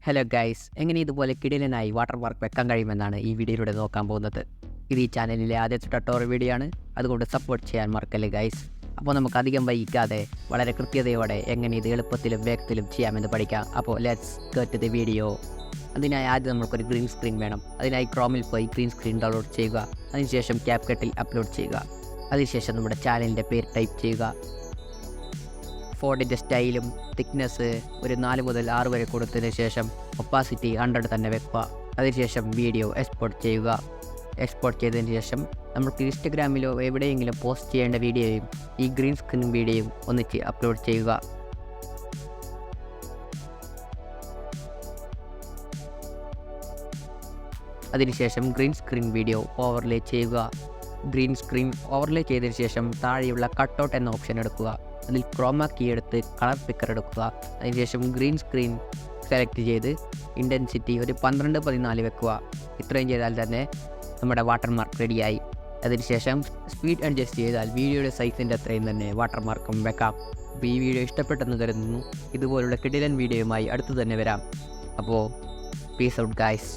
Hello guys, എങ്ങനെ ഇതുപോലെ കിടിലനായി watermark വെക്കാൻ കഴിയുമെന്നാണ് ഈ വീഡിയോയിലൂടെ നോക്കാൻ പോകുന്നത്. ഇത് ഈ ചാനലിലെ ആദ്യത്തെ ട്യൂട്ടോറിയൽ വീഡിയോ ആണ്, അതുകൊണ്ട് സപ്പോർട്ട് ചെയ്യാൻ മറക്കല്ലേ ഗൈസ്. അപ്പോൾ നമുക്ക് അധികം വൈകിക്കാതെ വളരെ കൃത്യതയോടെ എങ്ങനെ ഇത് എളുപ്പത്തിലും വേഗത്തിലും ചെയ്യാമെന്ന് പഠിക്കാം. അപ്പോൾ let's get to the video. അതിനായി ആദ്യം നമുക്കൊരു ഗ്രീൻ സ്ക്രീൻ വേണം. അതിനായി ക്രോമിൽ പോയി ഗ്രീൻ സ്ക്രീൻ ഡൗൺലോഡ് ചെയ്യുക. അതിനുശേഷം ക്യാപ്കട്ടിൽ അപ്ലോഡ് ചെയ്യുക. അതിനുശേഷം നമ്മുടെ ചാനലിൻ്റെ പേര് ടൈപ്പ് ചെയ്യുക. ഫോണ്ടിൻ്റെ സ്റ്റൈലും തിക്നെസ് ഒരു 4 മുതൽ 6 വരെ കൊടുത്തതിന് ശേഷം ഒപ്പാസിറ്റി 100 തന്നെ വെക്കുക. അതിനുശേഷം വീഡിയോ എക്സ്പോർട്ട് ചെയ്യുക. എക്സ്പോർട്ട് ചെയ്തതിന് ശേഷം നമുക്ക് ഇൻസ്റ്റഗ്രാമിലോ എവിടെയെങ്കിലും പോസ്റ്റ് ചെയ്യേണ്ട വീഡിയോയും ഈ ഗ്രീൻ സ്ക്രീൻ വീഡിയോയും ഒന്നിച്ച് അപ്ലോഡ് ചെയ്യുക. അതിനുശേഷം ഗ്രീൻ സ്ക്രീൻ വീഡിയോ ഓവർലേ ചെയ്യുക. ഗ്രീൻ സ്ക്രീൻ ഓവർലേ ചെയ്തതിന് ശേഷം താഴെയുള്ള കട്ടൗട്ട് എന്ന ഓപ്ഷൻ എടുക്കുക. അതിൽ ക്രോമ കീ എടുത്ത് കളർ പിക്കർ എടുക്കുക. അതിനുശേഷം ഗ്രീൻ സ്ക്രീൻ സെലക്ട് ചെയ്ത് ഇൻറ്റൻസിറ്റി ഒരു 12-14 വെക്കുക. ഇത്രയും ചെയ്താൽ തന്നെ നമ്മുടെ വാട്ടർമാർക്ക് റെഡിയായി. അതിനുശേഷം സ്പീഡ് അഡ്ജസ്റ്റ് ചെയ്താൽ വീഡിയോയുടെ സൈസിൻ്റെ അത്രയും തന്നെ വാട്ടർമാർക്കും വെക്കാം. അപ്പോൾ ഈ വീഡിയോ ഇഷ്ടപ്പെട്ടെന്ന് കരുതുന്നു. ഇതുപോലുള്ള കിടിലൻ വീഡിയോയുമായി അടുത്തു തന്നെ വരാം. അപ്പോൾ പീസ് ഔട്ട് ഗൈസ്.